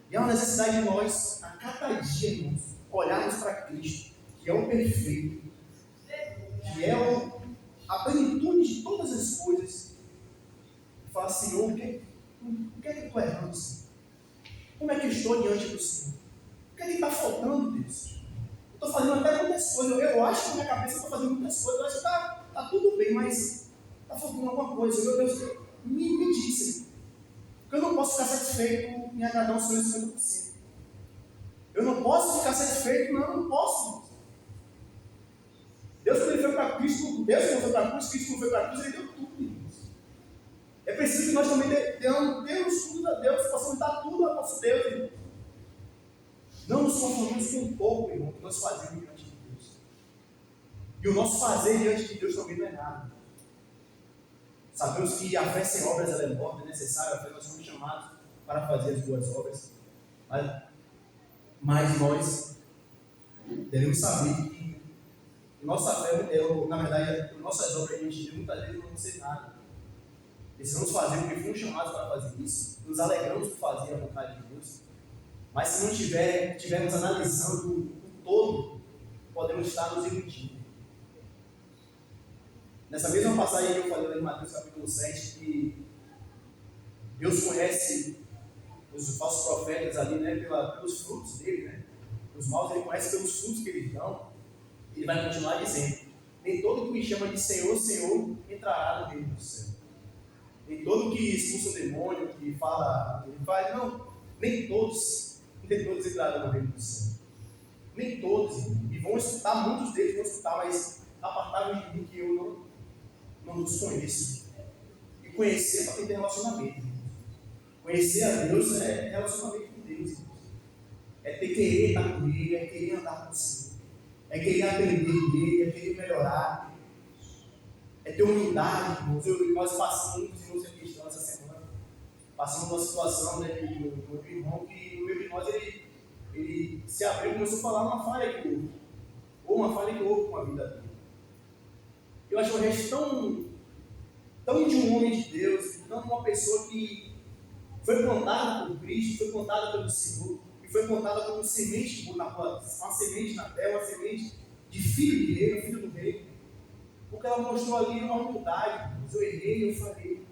E há uma necessidade de nós, a cada dia, irmãos, olharmos para Cristo, que é o perfeito, que que é a plenitude de todas as coisas. E fala, Senhor, o que é que eu estou errando, Senhor? Como é que eu estou diante do Senhor? O que é que está faltando, Deus? Eu estou fazendo até muitas coisas. Eu acho que na minha cabeça eu estou fazendo muitas coisas. Eu acho que está tudo bem, mas está faltando alguma coisa. Meu Deus, me diz, Senhor. Porque eu não posso ficar satisfeito em agradar o Senhor 50%. Eu não posso ficar satisfeito, não posso. Deus, quando ele foi para Cristo, Deus não foi para Cristo, Cristo não foi para Cristo, ele deu tudo, irmãos. É preciso que nós também demos tudo a Deus, possamos dar tudo ao nosso Deus, irmão. Não nos conformemos com um pouco, irmão, que nós fazemos diante de Deus. E o nosso fazer diante de Deus também não é nada. Sabemos que a fé sem obras ela é morta, é necessária, a fé nós somos chamados para fazer as boas obras. Mas nós devemos saber que nossa fé, na verdade, nossas obras diante de Deus muitas vezes não vão ser nada. Precisamos fazer porque fomos chamados para fazer isso. Nos alegramos por fazer a vontade de Deus. Mas se não estivermos analisando o todo, podemos estar nos iludindo. Nessa mesma passagem que eu falei em Mateus capítulo 7, que Deus conhece os falsos profetas ali, né, pelos frutos dele, né? Os maus ele conhece pelos frutos que eles dão. Ele vai continuar dizendo: nem todo que me chama de Senhor, Senhor, entrará no reino do céu. Nem todo que expulsa o demônio, que fala, ele faz, não, nem todos entrarão no reino do céu. Nem todos, e vão escutar, muitos deles vão escutar, mas apartaram de mim que eu não os conheço. E conhecer para ter relacionamento. Conhecer a Deus é relacionamento com Deus. É ter querer estar com Ele, é querer andar com o Senhor. É querer aprender dele, é querer melhorar. É ter humildade, irmãos. Nós passamos, muitos irmãos cristãos essa semana, passamos uma situação, né, do meu irmão, que o meu irmão, ele se abriu e começou a falar uma falha que houve. Ou uma falha que houve com a vida dele. Eu acho o resto tão de um homem de Deus, tão de uma pessoa que foi plantada por Cristo, foi plantada pelo Senhor, e foi plantada como semente, uma semente na terra, uma semente de filho de rei, filho do rei. Porque ela mostrou ali uma humildade, eu errei, eu falhei.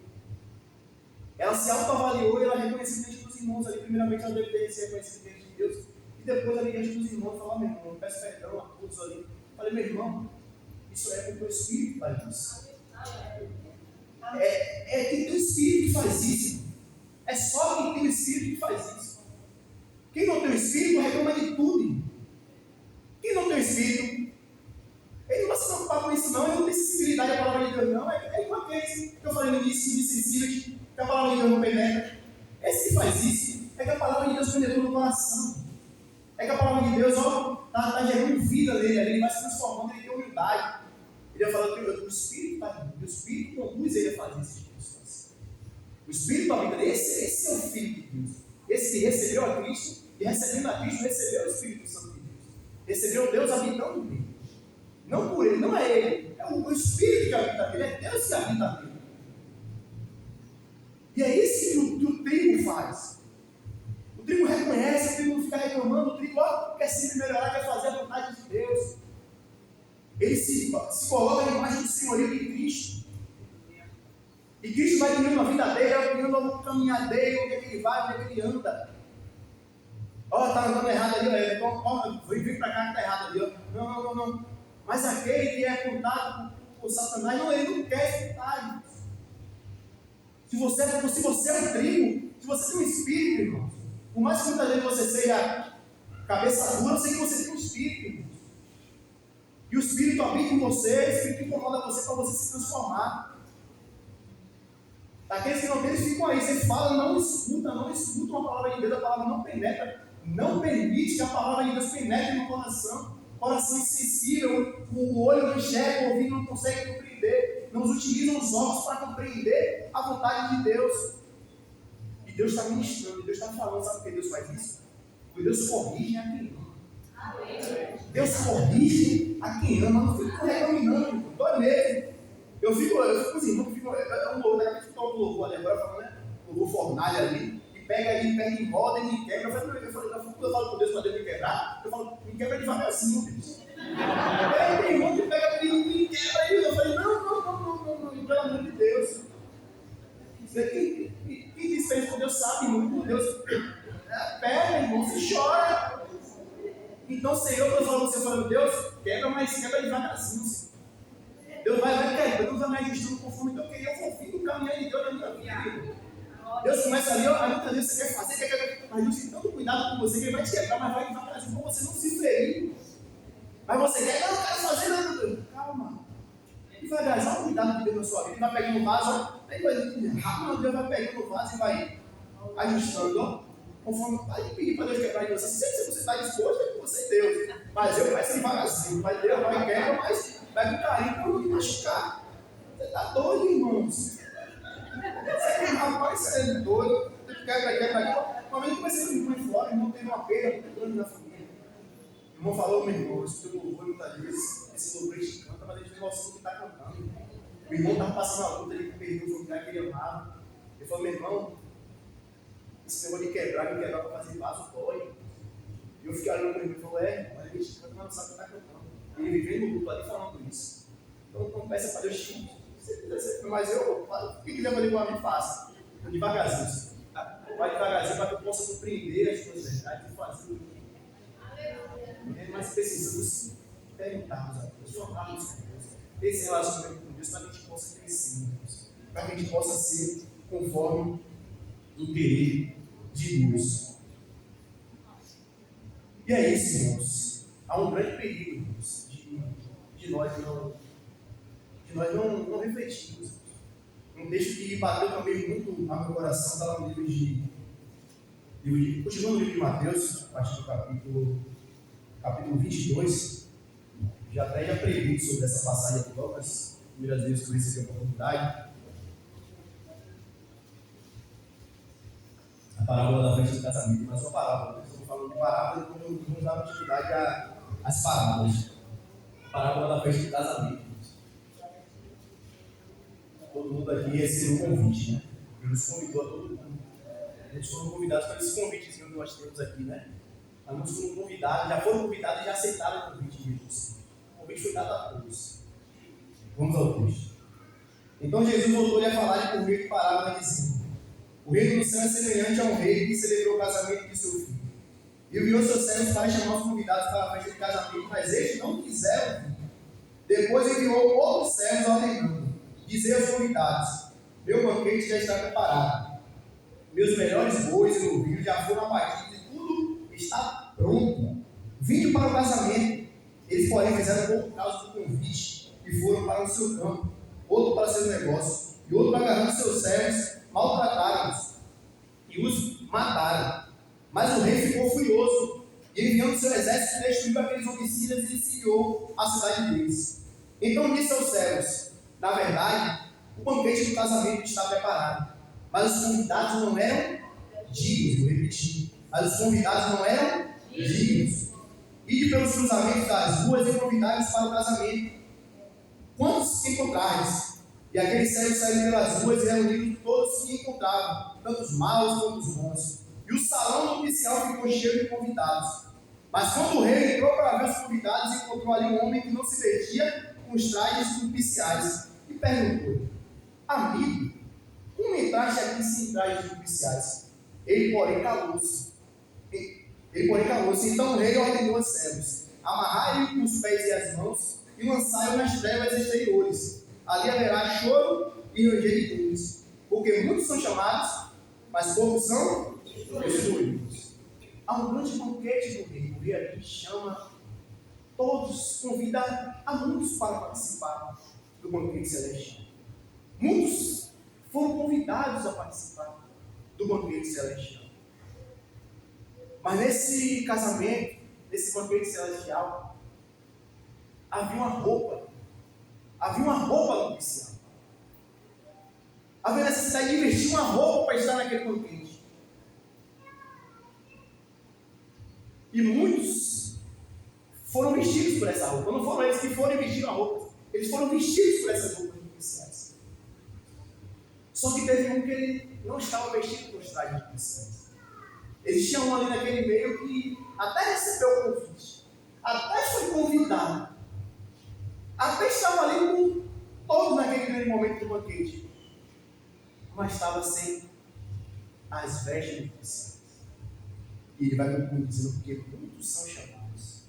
Ela se autoavaliou e ela reconheceu diante dos irmãos ali. Primeiramente ela deve ter se reconhecido diante de Deus, e depois ali diante dos irmãos, falar: meu irmão, eu peço perdão a todos ali. Eu falei: meu irmão, isso é porque o Espírito faz isso. É quem tem o Espírito que faz isso. É só quem tem o Espírito que faz isso. Quem não tem o Espírito reclama de tudo. Quem não tem o Espírito, ele não vai se preocupar com isso não, ele não tem sensibilidade à palavra de Deus não. É igual aqueles que eu falei no início, de sensível, que a palavra de Deus não penetra. Esse que faz isso, é que a palavra de Deus penetrou no coração. É que a palavra de Deus está gerando vida nele, ele vai se transformando, ele tem humildade. Ele vai falando que o Espírito está aqui, o Espírito conduz ele a fazer esse tipo de coisa. O Espírito habita nele, esse é o Filho de Deus. Esse que recebeu a Cristo, e recebendo a Cristo, recebeu o Espírito Santo de Deus. Recebeu Deus habitando nele. Não por ele, não é ele, é o Espírito que habita nele, é Deus que habita nele. E é isso que o trigo faz. O trigo reconhece, o trigo não fica reclamando, o trigo quer sempre melhorar, quer fazer a vontade de Deus. Ele se coloca debaixo do senhorio de Cristo. E Cristo vai guiando a vida dele, vai guiando o caminhar dele, onde é que ele vai, onde é que ele anda. Está andando errado ali, vem para cá que está errado ali. Não. Mas aquele que é apontado por Satanás, ele não quer escutar. Se você é um trigo, se você tem um espírito, irmão, por mais que muitas vezes você seja cabeça dura, eu sei que você tem um espírito, irmão. E o Espírito habita em você, o Espírito incomoda você para você se transformar. Aqueles que não têm, eles ficam aí. Você fala, não escuta uma palavra de Deus, a palavra não penetra, não permite que a palavra de Deus penetre no coração. Coração insensível, o olho não enxerga, o ouvido não consegue compreender, não utilizam os olhos para compreender a vontade de Deus. E Deus está ministrando, Deus está falando, sabe por que Deus faz isso? Porque Deus corrige a quem ama. Deus corrige a quem ama, não fica reclamando, dói mesmo. Eu fico assim, é um louvor, daqui a pouco fica um louvor ali agora, falando, né? Louvor fornalha ali, e pega e roda e me quebra. Eu falo com Deus para Deus me quebrar, eu falo, me quebra devagarzinho, Deus. Tem irmão que pega e quebra isso. Eu falei, não, pelo amor de Deus. Quem disse isso? Deus sabe muito, Deus pega, irmão, se chora. Então, Senhor, eu falo você, falando, Deus, quebra, mas quebra devagarzinho. Senhor. Deus vai quebrando, Deus vai me ajustando conforme eu queria. Eu confio no caminhar de Deus na minha vida. Deus começa ali, ó, muitas vezes você quer fazer, mas Deus tem tanto cuidado com você que ele vai te quebrar, mas vai devagarzinho, para você não se ferir. Mas você quer, não, eu quero fazer nada, Deus. Calma. Devagarzinho, olha o cuidado de Deus na sua vida. Ele vai pegando o vaso, aí rápido, Deus vai pegando o vaso e vai ajustando, ó. Conforme vai pedir para Deus quebrar de você. Se você está disposto, é com você e Deus. Mas eu peço devagarzinho. Mas Deus vai quebrar, mas vai com carinho para não me machucar. Você está doido, irmãos? Rapaz, você é doido. Quebra. Uma vez eu comecei com o irmão em Flórida, o irmão teve uma perda muito grande na família. O irmão falou, meu irmão, isso que eu louvor muitas vezes, esse louvor ele canta, mas a gente não gosta do que está cantando. O irmão estava passando a luta, ele perdeu o familiar que ele amava. Ele falou, meu irmão, esse negócio de quebrar para fazer vaso dói. E eu fiquei olhando para ele e falou, mas a gente canta, mas não sabe o que está cantando. E ele veio no grupo ali falando isso. Então peça para Deus te mas eu, o que Deus vai para mim, faça. Devagarzinho. Vai devagarzinho para que eu possa compreender as suas verdades e fazer o que mas precisamos perguntarmos a Deus, falarmos com Deus, esse relacionamento com Deus, para que a gente possa crescer, para que a gente possa ser conforme o querer de Deus. E é isso, irmãos. Há um grande perigo, irmãos, de nós não refletirmos. Um texto que bateu também muito no meu coração, está no livro de continuando no livro de Mateus, a partir do capítulo 22. Já preguei sobre essa passagem aqui, mas primeiras vezes que eu recebi a oportunidade. A parábola da festa do casamento, mas uma parábola. Estou falando de parábola, então eu vou dar utilidade às parábolas. A parábola da festa do casamento. Todo mundo aqui recebeu um convite, né? Ele nos convidou a todo mundo. Eles foram convidados para esse convitezinho que nós temos aqui, né? Alguns foram convidados, já foram convidados e já aceitaram o convite de Jesus. O convite foi dado a todos. Vamos ao texto. Então Jesus voltou-lhe a falar por meio de parábola, dizendo: o reino do céu é semelhante a um rei que celebrou o casamento de seu filho. E enviou seus servos para chamar os convidados para a festa de casamento, mas eles não quiseram vir. Depois enviou outros servos ordenando: dizei aos convidados: meu banquete já está preparado. Meus melhores bois e novilhos já foram abatidos e tudo está pronto. Vinde para o casamento. Eles, porém, fizeram pouco caso do convite e foram para o seu campo, outro para seus negócios, e outro agarrando seus servos, maltrataram-os e os mataram. Mas o rei ficou furioso e, enviando seu exército, destruiu aqueles homicidas e incendiou a cidade deles. Então disse aos servos: na verdade, o banquete do casamento está preparado, mas os convidados não eram dignos. Vou repetir: mas os convidados não eram dignos. Ide pelos cruzamentos das ruas e convidai-os para o casamento. Quantos encontrares? E aqueles servos saíram pelas ruas e reuniram todos que encontravam, tanto os maus quanto os bons. E o salão do oficial ficou cheio de convidados. Mas quando o rei entrou para ver os convidados, encontrou ali um homem que não se vestia com os trajes nupciais e perguntou: amigo, como entraste aqui sem trajes nupciais? Ele, porém, calou-se. Então o rei ordenou aos servos: amarrai-lhe os pés e as mãos e lançai-o nas trevas exteriores. Ali haverá choro e ranger de dentes, porque muitos são chamados, mas poucos são escolhidos. Há um grande banquete do rei. O rei aqui chama todos, convida a muitos para participar do banquete celestial. Muitos foram convidados a participar do banquete celestial. Mas nesse casamento, nesse banquete celestial, havia uma roupa nupcial. Havia necessidade de investir uma roupa para estar naquele banquete. E muitos foram vestidos por essa roupa. Não foram eles que foram vestir a roupa. Eles foram vestidos por essas roupas nupciais. Só que teve um que ele não estava vestido com os trajes nupciais. Existia um ali naquele meio que até recebeu o convite. Até foi convidado. Até estava ali com todos naquele grande momento do banquete, mas estava sem as vestes do oficiais. E ele vai concluir dizendo: porque muitos são chamados,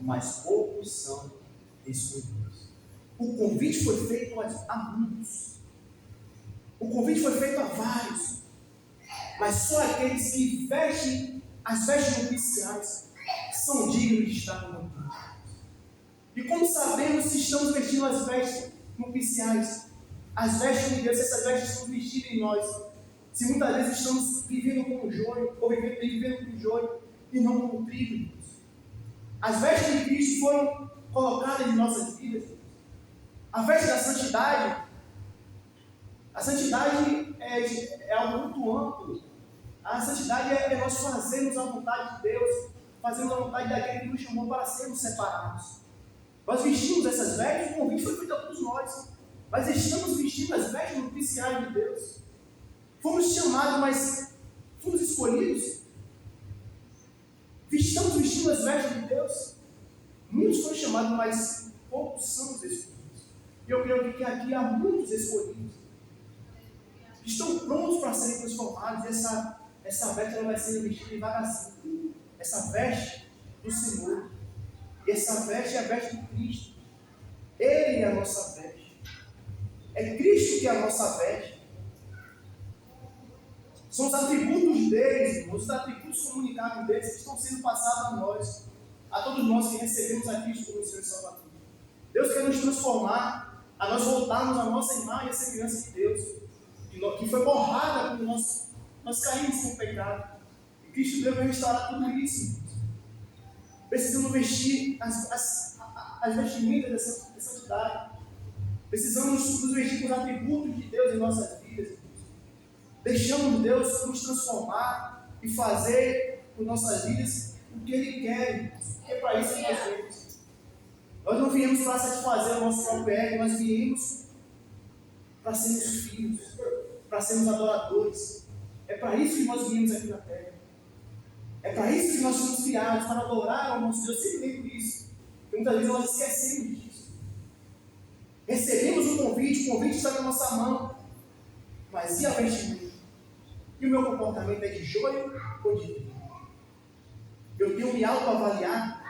mas poucos são escolhidos. O convite foi feito a muitos. O convite foi feito a vários. Mas só aqueles que vestem as vestes nupciais são dignos de estar no banquete. E como sabemos se estamos vestindo as vestes nupciais, as vestes de Deus, essas vestes são vestidas em nós, se muitas vezes estamos vivendo como joio, ou vivendo como joio, e não como trigo. As vestes de Cristo foram colocadas em nossas vidas. A veste da santidade, a santidade é algo muito amplo. A santidade é nós fazermos a vontade de Deus, fazermos a vontade daquele que nos chamou para sermos separados. Nós vestimos essas vestes, o convite foi feito a todos nós, mas estamos vestindo as vestes nupciais de Deus. Fomos chamados, mas fomos escolhidos. Estamos vestindo as vestes de Deus. Muitos foram chamados, mas poucos são os escolhidos. E eu creio que aqui há muitos escolhidos. Estão prontos para serem transformados. E essa veste ela vai ser vestida devagarzinho. Essa veste do Senhor. E essa veste é a veste de Cristo. Ele é a nossa veste. É Cristo que é a nossa veste. São os atributos deles, os atributos comunicados deles que estão sendo passados a nós, a todos nós que recebemos a Cristo como Senhor e Salvador. Deus quer nos transformar, a nós voltarmos à nossa imagem e a semelhança de Deus, que foi borrada quando nós caímos com o pecado. E Cristo Deus vai restaurar tudo isso. Precisamos vestir as vestimentas da santidade. Precisamos nos vestir com os atributos de Deus em nossas vidas. Deixamos Deus nos transformar e fazer com nossas vidas o que Ele quer, porque é para isso que nós viemos. Nós não viemos para satisfazer o nosso próprio ego, nós viemos para sermos filhos, para sermos adoradores. É para isso que nós viemos aqui na terra. É para isso que nós fomos criados, para adorar ao nosso Deus. Sempre lembro disso, porque muitas vezes nós esquecemos disso. Recebemos o convite está na nossa mão, mas e a vestimenta? E o meu comportamento é de joio ou de trigo? Eu tenho me autoavaliado.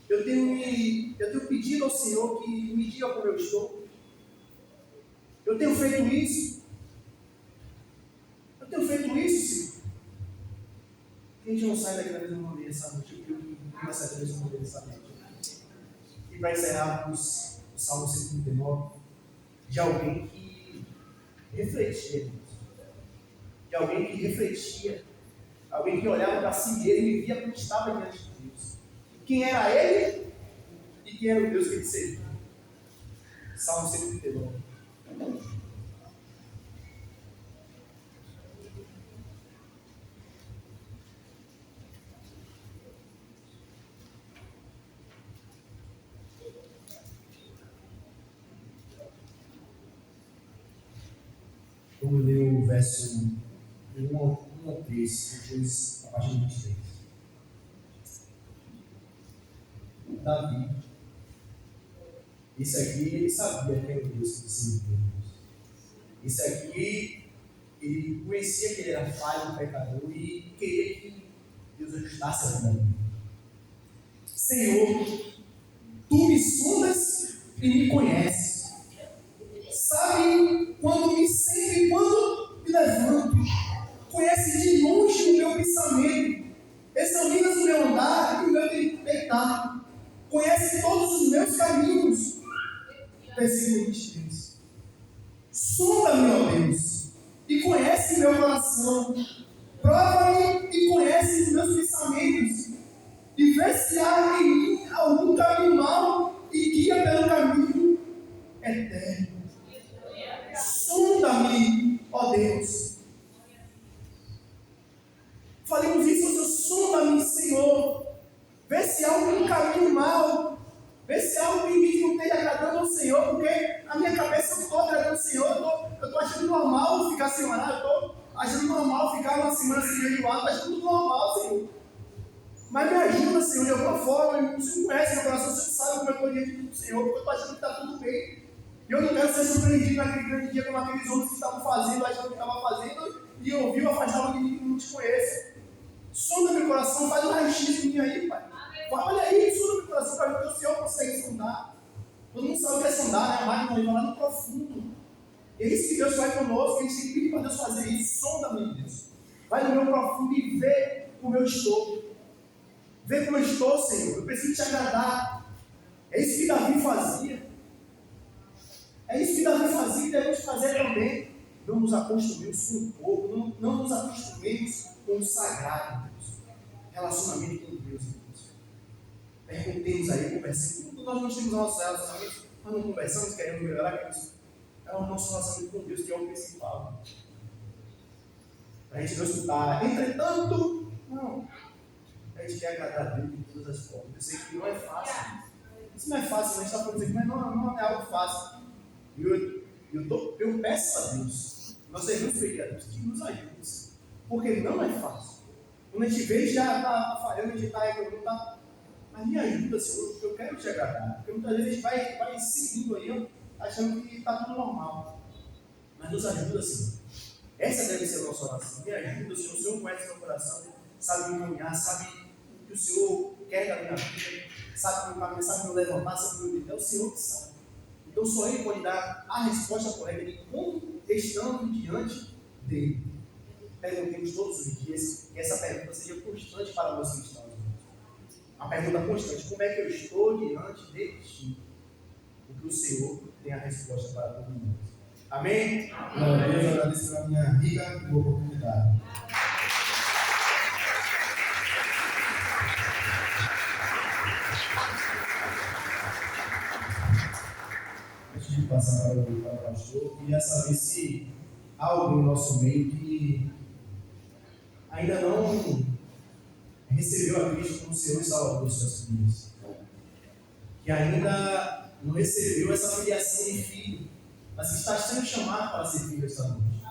Eu tenho pedido ao Senhor que me diga como eu estou. Eu tenho feito isso. Senhor. A gente não sai daqui da mesma maneira essa noite. Eu queria começar da mesma maneira essa noite. E para encerrarmos o Salmo 139, de alguém que refletia. De alguém que refletia, alguém que olhava para si mesmo e via como estava diante de Deus. Quem era ele e quem era o Deus que ele servia. Salmo 139. Vamos ler o verso 1 ao 3, depois a partir do 23. Davi, esse aqui ele sabia que era o Deus que se enviou. Esse aqui, ele conhecia que ele era falho, pecador e queria que Deus ajustasse a vida dele. Senhor, tu me sondas e me conheces. Sabe quando me sento e quando me levanto. Conhece de longe o meu pensamento. Examinas o meu andar e o meu deitar. Conhece todos os meus caminhos. Versículo 23. Sonda-me, ó Deus, e conhece meu coração. Prova-me e conhece os meus pensamentos. E vê se há em mim algum caminho mau e guia pelo caminho eterno. Sonda-me, ó Deus. Falemos isso, Senhor, sonda-me, Senhor. Vê se há algum caminho mau. Vê se há algo em mim que não esteja agradando ao Senhor, porque a minha cabeça eu estou agradando ao Senhor. Eu estou achando normal ficar sem orar. Eu estou achando normal ficar uma semana sem jejuar. Estou achando tudo normal, Senhor. Mas me ajuda, Senhor, de alguma forma. Você conhece meu coração, você sabe sabe como eu estou diante do Senhor, porque eu estou achando que está tudo bem. E eu não quero ser surpreendido naquele grande dia como aqueles homens que estavam fazendo, achando que estavam fazendo, e ouviu afastar alguém que não te conhece. Sonda meu coração, faz um raio-x em mim aí, Pai. Olha aí, sonda meu coração para ver que o Senhor consegue sondar. Todo mundo sabe o que é sondar, né? A máquina vai lá no profundo. E é isso que Deus faz conosco, a gente tem que pedir para Deus fazer isso. Sonda, meu Deus. Vai no meu profundo e vê como eu estou. Vê como eu estou, Senhor. Eu preciso te agradar. É isso que Davi fazia. É isso que Davi fazia e devemos fazer também. Não nos acostumemos com o povo, não nos acostumemos com o sagrado, Deus. Relacionamento com Deus, Deus. Perguntemos aí, conversemos. Quando nós temos nossos relacionamentos, nós não conversamos, queremos melhorar, queremos. É o nosso relacionamento com Deus que é o principal. Para a gente não escutar. Entretanto, não. A gente quer agradar a Deus de todas as formas. Eu sei que não é fácil. Isso não é fácil, a gente está falando aqui, mas não é algo fácil. E eu peço a Deus, nós devemos pedir a Deus que nos ajude. Porque não é fácil. Quando a gente vê, já está falhando, a gente está reclamando, mas me ajuda, Senhor, porque eu quero te agradar. Porque muitas vezes a gente vai seguindo aí, achando que está tudo normal. Mas nos ajuda, Senhor. Essa deve ser a nossa oração. Me ajuda, Senhor. O Senhor conhece meu coração, sabe me caminhar, sabe o que o Senhor quer da minha vida, sabe me caminhar, sabe me levantar, sabe me obedecer. É o Senhor que sabe. Então só Ele pode dar a resposta correta de como estamos diante dele. Perguntemos todos os dias que essa pergunta seja constante para nós cristãos. A pergunta constante: como é que eu estou diante de ti? Porque o Senhor tem a resposta para todo mundo. Amém? Glória a Deus, eu agradeço pela minha rica e boa oportunidade. Antes de passar para o pastor, queria saber se há alguém no nosso meio que ainda não recebeu a Cristo como Senhor e Salvador dos seus filhos, que ainda não recebeu essa filiação de filho, mas que está sendo chamado para ser filho esta noite.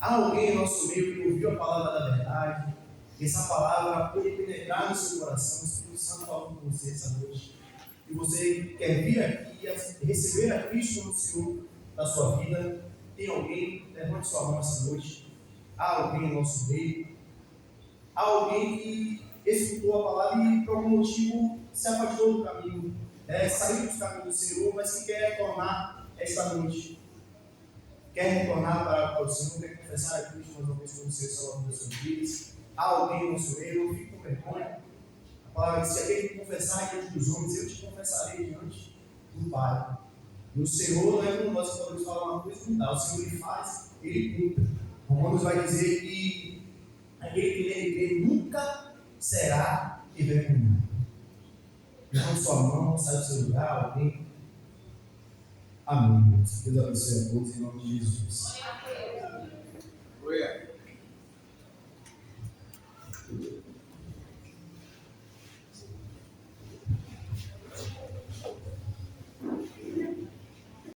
Há alguém em nosso meio que ouviu a palavra da verdade, que essa palavra pode penetrar no seu coração, o Espírito Santo falando com você essa noite, e você quer vir aqui e receber a Cristo como Senhor da sua vida. Tem alguém? Levante sua mão essa noite. Há alguém em nosso meio? Há alguém que escutou a palavra e por algum motivo se afastou do caminho, saiu dos caminhos do Senhor, mas que quer retornar esta noite? Quer retornar para o Senhor, quer confessar a Cristo mais uma vez como Senhor e Salvador das suas vidas? Há alguém no nosso meio? Não fique com vergonha. A palavra diz: se aquele que confessar diante dos homens, eu te confessarei diante do Pai. E o Senhor não é como nós que podemos falar uma coisa e não dá. O Senhor ele faz, ele cumpre. Romanos vai dizer que aquele que nele crê nunca será envergonhado. Levante sua mão, sai do seu lugar, alguém. Amém. Deus abençoe a todos em nome de Jesus.